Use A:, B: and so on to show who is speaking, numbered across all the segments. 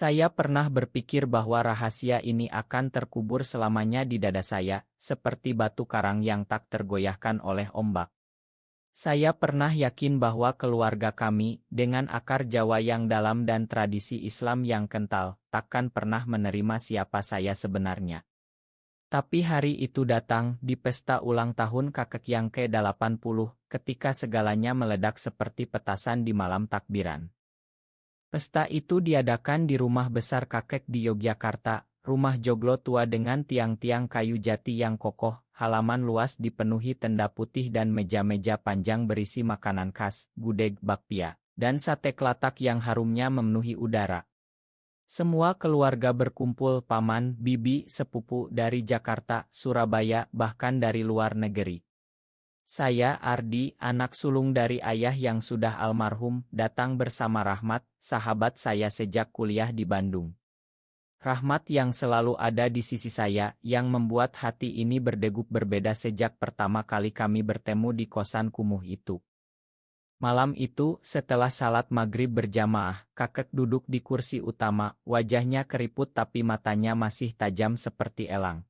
A: Saya pernah berpikir bahwa rahasia ini akan terkubur selamanya di dada saya, seperti batu karang yang tak tergoyahkan oleh ombak. Saya pernah yakin bahwa keluarga kami, dengan akar Jawa yang dalam dan tradisi Islam yang kental, takkan pernah menerima siapa saya sebenarnya. Tapi hari itu datang, di pesta ulang tahun kakek yang ke-80, ketika segalanya meledak seperti petasan di malam takbiran. Pesta itu diadakan di rumah besar kakek di Yogyakarta, rumah joglo tua dengan tiang-tiang kayu jati yang kokoh, halaman luas dipenuhi tenda putih dan meja-meja panjang berisi makanan khas, gudeg bakpia, dan sate kelatak yang harumnya memenuhi udara. Semua keluarga berkumpul, paman, bibi, sepupu dari Jakarta, Surabaya, bahkan dari luar negeri. Saya, Ardi, anak sulung dari ayah yang sudah almarhum, datang bersama Rahmat, sahabat saya sejak kuliah di Bandung. Rahmat yang selalu ada di sisi saya, yang membuat hati ini berdegup berbeda sejak pertama kali kami bertemu di kosan kumuh itu. Malam itu, setelah salat maghrib berjamaah, kakek duduk di kursi utama, wajahnya keriput tapi matanya masih tajam seperti elang.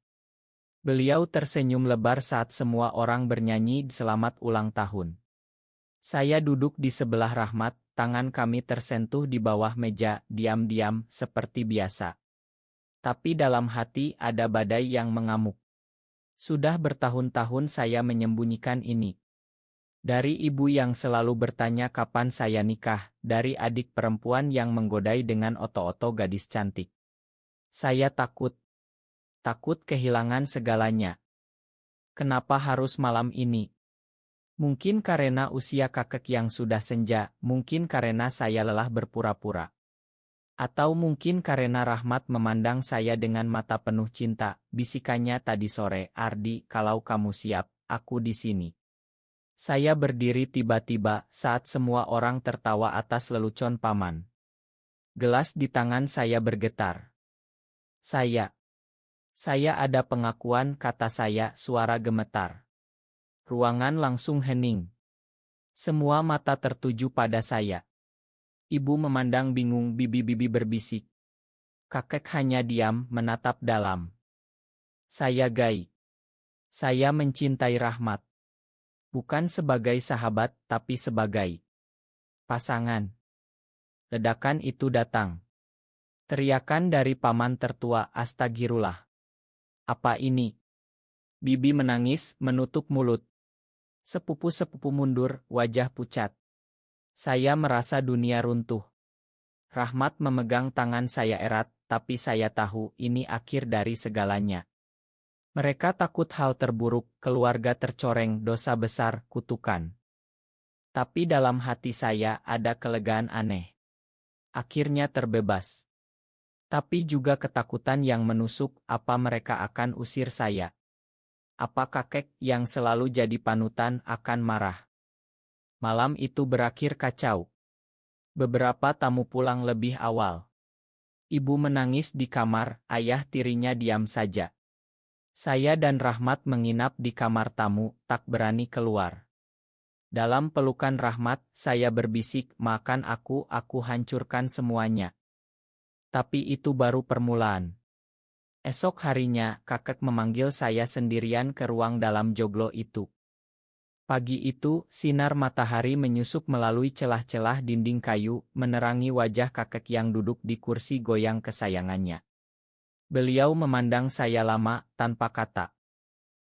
A: Beliau tersenyum lebar saat semua orang bernyanyi selamat ulang tahun. Saya duduk di sebelah Rahmat, tangan kami tersentuh di bawah meja, diam-diam, seperti biasa. Tapi dalam hati ada badai yang mengamuk. Sudah bertahun-tahun saya menyembunyikan ini. Dari ibu yang selalu bertanya kapan saya nikah, dari adik perempuan yang menggodai dengan oto-oto gadis cantik. Saya takut kehilangan segalanya. Kenapa harus malam ini? Mungkin karena usia kakek yang sudah senja, mungkin karena saya lelah berpura-pura. Atau mungkin karena Rahmat memandang saya dengan mata penuh cinta, bisikannya tadi sore, Ardi, kalau kamu siap, aku di sini. Saya berdiri tiba-tiba saat semua orang tertawa atas lelucon paman. Gelas di tangan saya bergetar. Saya ada pengakuan, kata saya, suara gemetar. Ruangan langsung hening. Semua mata tertuju pada saya. Ibu memandang bingung, bibi-bibi berbisik. Kakek hanya diam, menatap dalam. Saya mencintai Rahmat. Bukan sebagai sahabat, tapi sebagai pasangan. Ledakan itu datang. Teriakan dari paman tertua, astagfirullah. Apa ini? Bibi menangis, menutup mulut. Sepupu-sepupu mundur, wajah pucat. Saya merasa dunia runtuh. Rahmat memegang tangan saya erat, tapi saya tahu ini akhir dari segalanya. Mereka takut hal terburuk, keluarga tercoreng, dosa besar, kutukan. Tapi dalam hati saya ada kelegaan aneh. Akhirnya terbebas. Tapi juga ketakutan yang menusuk, apa mereka akan usir saya? Apa kakek yang selalu jadi panutan akan marah? Malam itu berakhir kacau. Beberapa tamu pulang lebih awal. Ibu menangis di kamar, ayah tirinya diam saja. Saya dan Rahmat menginap di kamar tamu, tak berani keluar. Dalam pelukan Rahmat, saya berbisik, makan aku hancurkan semuanya. Tapi itu baru permulaan. Esok harinya, kakek memanggil saya sendirian ke ruang dalam joglo itu. Pagi itu, sinar matahari menyusup melalui celah-celah dinding kayu, menerangi wajah kakek yang duduk di kursi goyang kesayangannya. Beliau memandang saya lama, tanpa kata.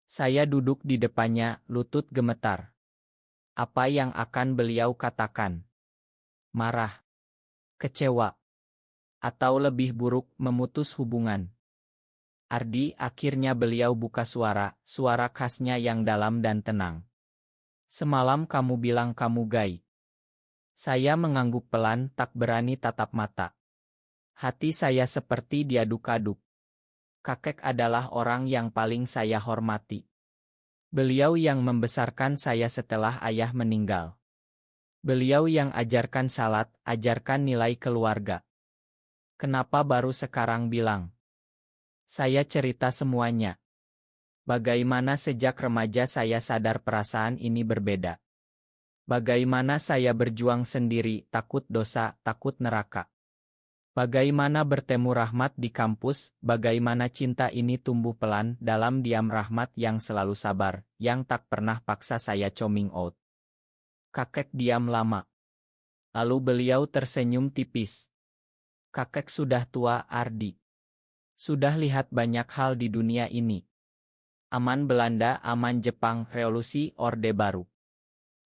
A: Saya duduk di depannya, lutut gemetar. Apa yang akan beliau katakan? Marah? Kecewa? Atau lebih buruk, memutus hubungan? Ardi, akhirnya beliau buka suara khasnya yang dalam dan tenang. Semalam kamu bilang kamu gay. Saya mengangguk pelan, tak berani tatap mata. Hati saya seperti diaduk-aduk. Kakek adalah orang yang paling saya hormati. Beliau yang membesarkan saya setelah ayah meninggal. Beliau yang ajarkan salat, ajarkan nilai keluarga. Kenapa baru sekarang bilang? Saya cerita semuanya. Bagaimana sejak remaja saya sadar perasaan ini berbeda. Bagaimana saya berjuang sendiri, takut dosa, takut neraka. Bagaimana bertemu Rahmat di kampus, bagaimana cinta ini tumbuh pelan dalam diam Rahmat yang selalu sabar, yang tak pernah paksa saya coming out. Kakek diam lama. Lalu beliau tersenyum tipis. Kakek sudah tua, Ardi. Sudah lihat banyak hal di dunia ini. Aman Belanda, aman Jepang, revolusi, Orde Baru.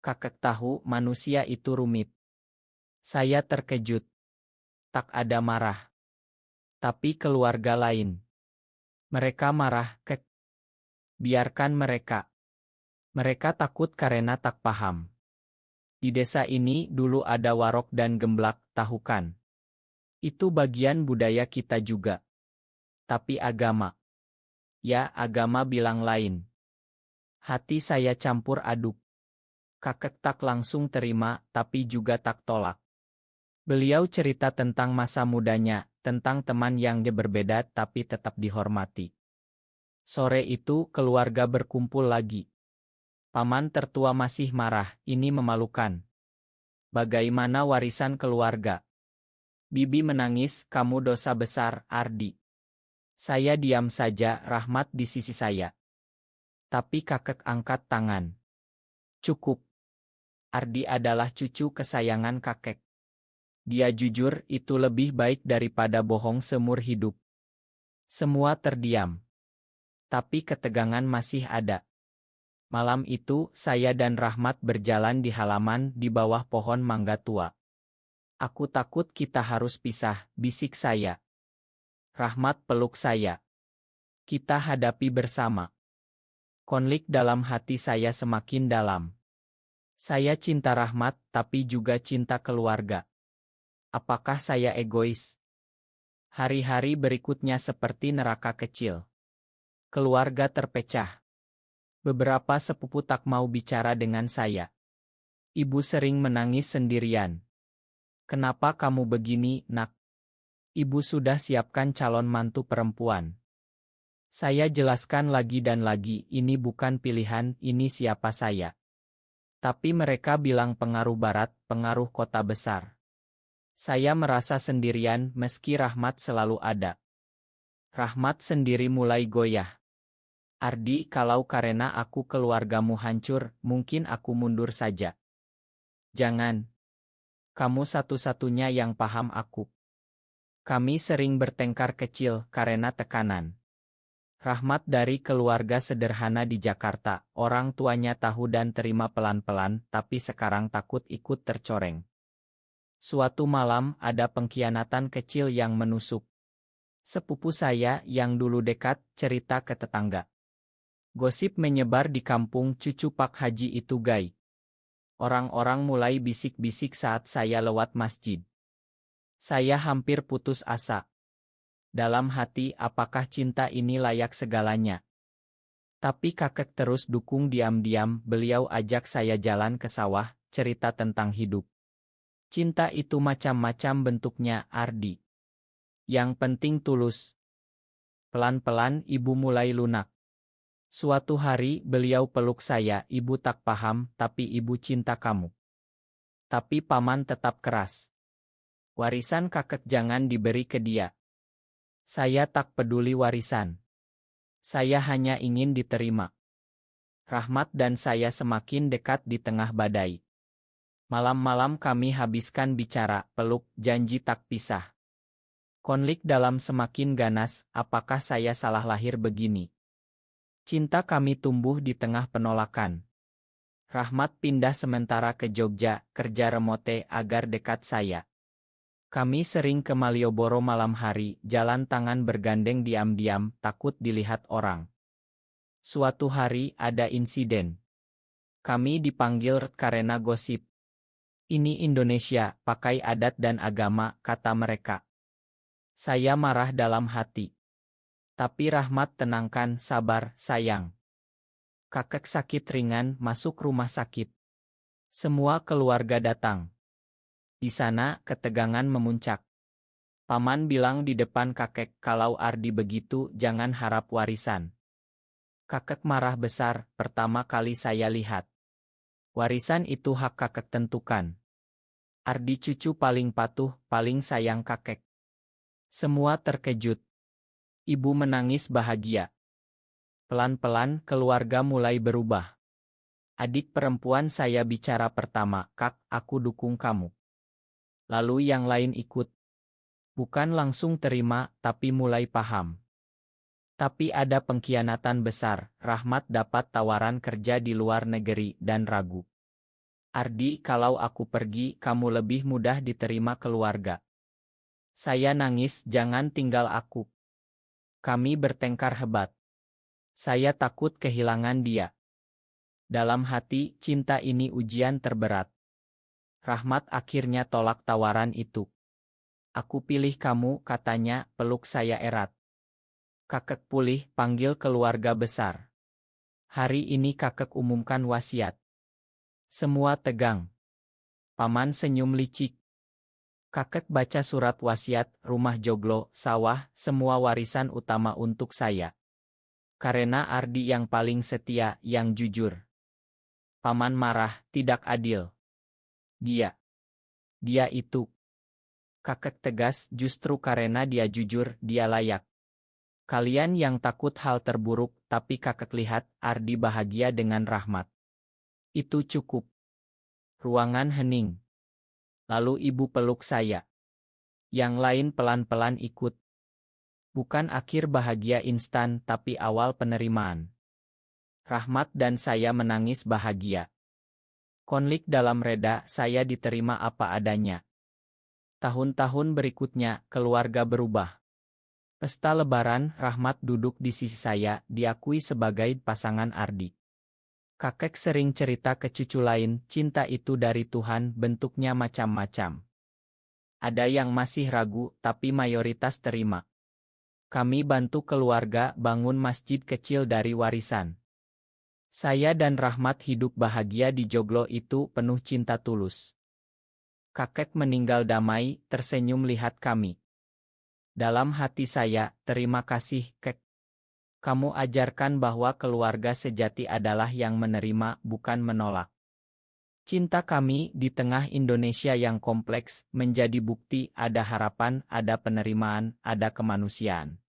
A: Kakek tahu manusia itu rumit. Saya terkejut. Tak ada marah. Tapi keluarga lain. Mereka marah, kek. Biarkan mereka. Mereka takut karena tak paham. Di desa ini dulu ada warok dan gemblak, tahu kan? Itu bagian budaya kita juga. Tapi agama. Ya, agama bilang lain. Hati saya campur aduk. Kakek tak langsung terima, tapi juga tak tolak. Beliau cerita tentang masa mudanya, tentang teman yang berbeda tapi tetap dihormati. Sore itu keluarga berkumpul lagi. Paman tertua masih marah, ini memalukan. Bagaimana warisan keluarga? Bibi menangis, kamu dosa besar, Ardi. Saya diam saja, Rahmat di sisi saya. Tapi kakek angkat tangan. Cukup. Ardi adalah cucu kesayangan kakek. Dia jujur, itu lebih baik daripada bohong seumur hidup. Semua terdiam. Tapi ketegangan masih ada. Malam itu, saya dan Rahmat berjalan di halaman di bawah pohon mangga tua. Aku takut kita harus pisah, bisik saya. Rahmat peluk saya. Kita hadapi bersama. Konflik dalam hati saya semakin dalam. Saya cinta Rahmat, tapi juga cinta keluarga. Apakah saya egois? Hari-hari berikutnya seperti neraka kecil. Keluarga terpecah. Beberapa sepupu tak mau bicara dengan saya. Ibu sering menangis sendirian. Kenapa kamu begini, nak? Ibu sudah siapkan calon mantu perempuan. Saya jelaskan lagi dan lagi, ini bukan pilihan, ini siapa saya. Tapi mereka bilang pengaruh barat, pengaruh kota besar. Saya merasa sendirian meski Rahmat selalu ada. Rahmat sendiri mulai goyah. Ardi, kalau karena aku keluargamu hancur, mungkin aku mundur saja. Jangan. Kamu satu-satunya yang paham aku. Kami sering bertengkar kecil karena tekanan. Rahmat dari keluarga sederhana di Jakarta, orang tuanya tahu dan terima pelan-pelan, tapi sekarang takut ikut tercoreng. Suatu malam ada pengkhianatan kecil yang menusuk. Sepupu saya yang dulu dekat cerita ke tetangga. Gosip menyebar di kampung cucu Pak Haji itu gay. Orang-orang mulai bisik-bisik saat saya lewat masjid. Saya hampir putus asa. Dalam hati, apakah cinta ini layak segalanya? Tapi kakek terus dukung diam-diam, beliau ajak saya jalan ke sawah, cerita tentang hidup. Cinta itu macam-macam bentuknya, Ardi. Yang penting tulus. Pelan-pelan ibu mulai lunak. Suatu hari beliau peluk saya, ibu tak paham, tapi ibu cinta kamu. Tapi paman tetap keras. Warisan kakek jangan diberi ke dia. Saya tak peduli warisan. Saya hanya ingin diterima. Rahmat dan saya semakin dekat di tengah badai. Malam-malam kami habiskan bicara, peluk, janji tak pisah. Konflik dalam semakin ganas, apakah saya salah lahir begini? Cinta kami tumbuh di tengah penolakan. Rahmat pindah sementara ke Jogja, kerja remote agar dekat saya. Kami sering ke Malioboro malam hari, jalan tangan bergandeng diam-diam, takut dilihat orang. Suatu hari ada insiden. Kami dipanggil karena gosip. Ini Indonesia, pakai adat dan agama, kata mereka. Saya marah dalam hati. Tapi Rahmat tenangkan, sabar, sayang. Kakek sakit ringan, masuk rumah sakit. Semua keluarga datang. Di sana, ketegangan memuncak. Paman bilang di depan kakek, kalau Ardi begitu, jangan harap warisan. Kakek marah besar, pertama kali saya lihat. Warisan itu hak kakek tentukan. Ardi cucu paling patuh, paling sayang kakek. Semua terkejut. Ibu menangis bahagia. Pelan-pelan keluarga mulai berubah. Adik perempuan saya bicara pertama, "Kak, aku dukung kamu." Lalu yang lain ikut. Bukan langsung terima, tapi mulai paham. Tapi ada pengkhianatan besar. Rahmat dapat tawaran kerja di luar negeri dan ragu. "Ardi, kalau aku pergi, kamu lebih mudah diterima keluarga." Saya nangis, "Jangan tinggal aku." Kami bertengkar hebat. Saya takut kehilangan dia. Dalam hati, cinta ini ujian terberat. Rahmat akhirnya tolak tawaran itu. "Aku pilih kamu," katanya, peluk saya erat. "Kakek pulih," panggil keluarga besar. Hari ini kakek umumkan wasiat. Semua tegang. Paman senyum licik. Kakek baca surat wasiat, "Rumah joglo, sawah, semua warisan utama untuk saya. Karena Ardi yang paling setia, yang jujur." Paman marah, "Tidak adil. Dia itu." Kakek tegas, "Justru karena dia jujur, dia layak. Kalian yang takut hal terburuk, tapi kakek lihat Ardi bahagia dengan Rahmat. Itu cukup." Ruangan hening. Lalu ibu peluk saya. Yang lain pelan-pelan ikut. Bukan akhir bahagia instan, tapi awal penerimaan. Rahmat dan saya menangis bahagia. Konflik dalam reda, saya diterima apa adanya. Tahun-tahun berikutnya, keluarga berubah. Pesta Lebaran, Rahmat duduk di sisi saya, diakui sebagai pasangan Ardi. Kakek sering cerita ke cucu lain, cinta itu dari Tuhan, bentuknya macam-macam. Ada yang masih ragu, tapi mayoritas terima. Kami bantu keluarga bangun masjid kecil dari warisan. Saya dan Rahmat hidup bahagia di joglo itu penuh cinta tulus. Kakek meninggal damai, tersenyum lihat kami. Dalam hati saya, terima kasih, Kek. Kamu ajarkan bahwa keluarga sejati adalah yang menerima, bukan menolak. Cinta kami di tengah Indonesia yang kompleks menjadi bukti ada harapan, ada penerimaan, ada kemanusiaan.